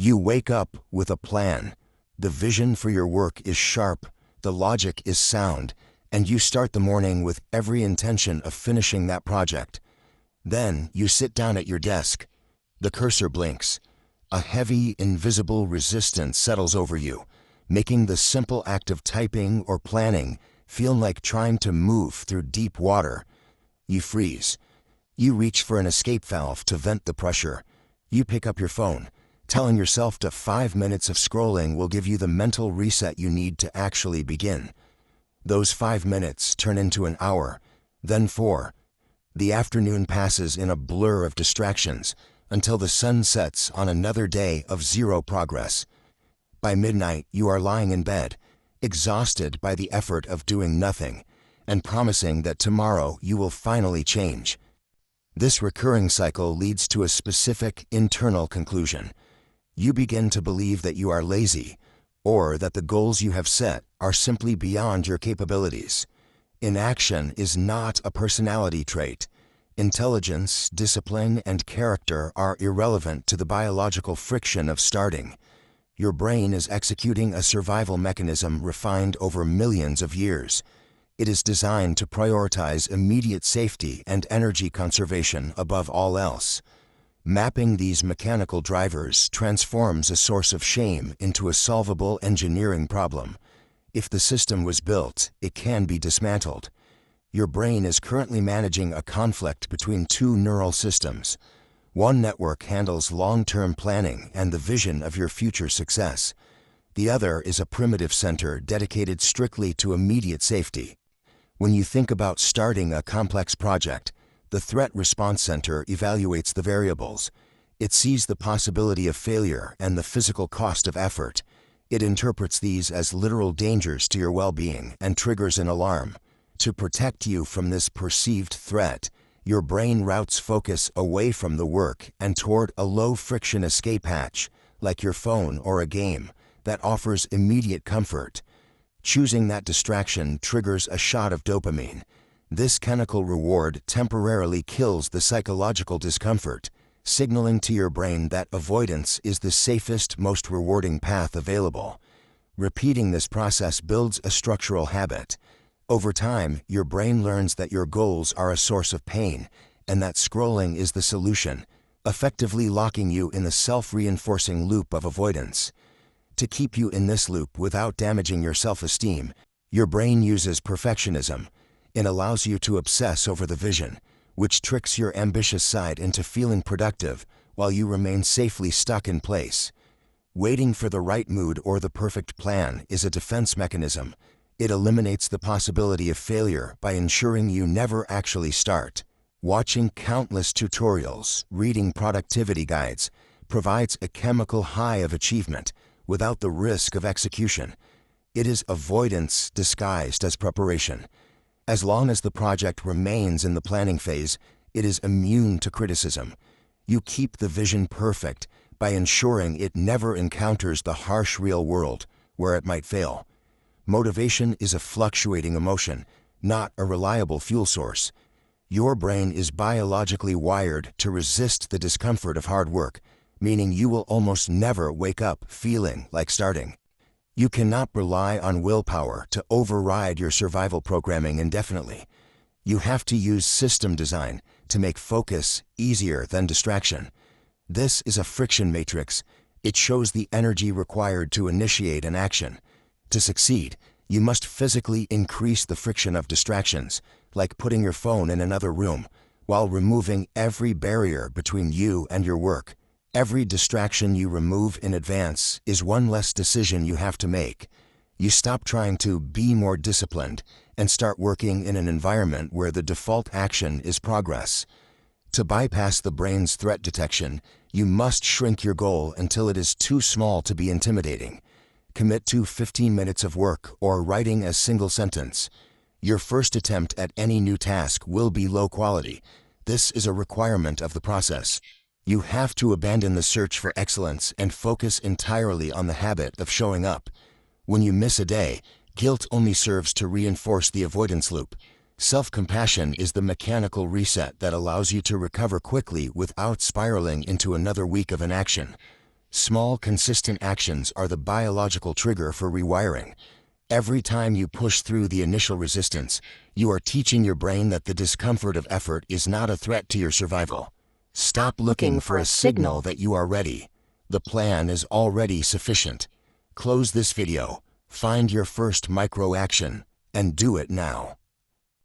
You wake up with a plan. The vision for your work is sharp, the logic is sound, and you start the morning with every intention of finishing that project. Then you sit down at your desk. The cursor blinks. A heavy, invisible resistance settles over you, making the simple act of typing or planning feel like trying to move through deep water. You freeze. You reach for an escape valve to vent the pressure. You pick up your phone, telling yourself that 5 minutes of scrolling will give you the mental reset you need to actually begin. Those 5 minutes turn into an hour, then 4. The afternoon passes in a blur of distractions until the sun sets on another day of zero progress. By midnight, you are lying in bed, exhausted by the effort of doing nothing, and promising that tomorrow you will finally change. This recurring cycle leads to a specific internal conclusion. You begin to believe that you are lazy, or that the goals you have set are simply beyond your capabilities. Inaction is not a personality trait. Intelligence, discipline, and character are irrelevant to the biological friction of starting. Your brain is executing a survival mechanism refined over millions of years. It is designed to prioritize immediate safety and energy conservation above all else. Mapping these mechanical drivers transforms a source of shame into a solvable engineering problem. If the system was built, it can be dismantled. Your brain is currently managing a conflict between two neural systems. One network handles long-term planning and the vision of your future success. The other is a primitive center dedicated strictly to immediate safety. When you think about starting a complex project, the threat response center evaluates the variables. It sees the possibility of failure and the physical cost of effort. It interprets these as literal dangers to your well-being and triggers an alarm. To protect you from this perceived threat, your brain routes focus away from the work and toward a low-friction escape hatch, like your phone or a game, that offers immediate comfort. Choosing that distraction triggers a shot of dopamine. This chemical reward temporarily kills the psychological discomfort, signaling to your brain that avoidance is the safest, most rewarding path available. Repeating this process builds a structural habit. Over time, your brain learns that your goals are a source of pain and that scrolling is the solution, effectively locking you in the self-reinforcing loop of avoidance. To keep you in this loop without damaging your self-esteem, your brain uses perfectionism. It allows you to obsess over the vision, which tricks your ambitious side into feeling productive while you remain safely stuck in place. Waiting for the right mood or the perfect plan is a defense mechanism. It eliminates the possibility of failure by ensuring you never actually start. Watching countless tutorials, reading productivity guides, provides a chemical high of achievement without the risk of execution. It is avoidance disguised as preparation. As long as the project remains in the planning phase, it is immune to criticism. You keep the vision perfect by ensuring it never encounters the harsh real world where it might fail. Motivation is a fluctuating emotion, not a reliable fuel source. Your brain is biologically wired to resist the discomfort of hard work, meaning you will almost never wake up feeling like starting. You cannot rely on willpower to override your survival programming indefinitely. You have to use system design to make focus easier than distraction. This is a friction matrix. It shows the energy required to initiate an action. To succeed, you must physically increase the friction of distractions, like putting your phone in another room, while removing every barrier between you and your work. Every distraction you remove in advance is one less decision you have to make. You stop trying to be more disciplined and start working in an environment where the default action is progress. To bypass the brain's threat detection, you must shrink your goal until it is too small to be intimidating. Commit to 15 minutes of work or writing a single sentence. Your first attempt at any new task will be low quality. This is a requirement of the process. You have to abandon the search for excellence and focus entirely on the habit of showing up. When you miss a day, guilt only serves to reinforce the avoidance loop. Self-compassion is the mechanical reset that allows you to recover quickly without spiraling into another week of inaction. Small, consistent actions are the biological trigger for rewiring. Every time you push through the initial resistance, you are teaching your brain that the discomfort of effort is not a threat to your survival. Stop looking for a signal that you are ready. The plan is already sufficient. Close this video, find your first micro action, and do it now.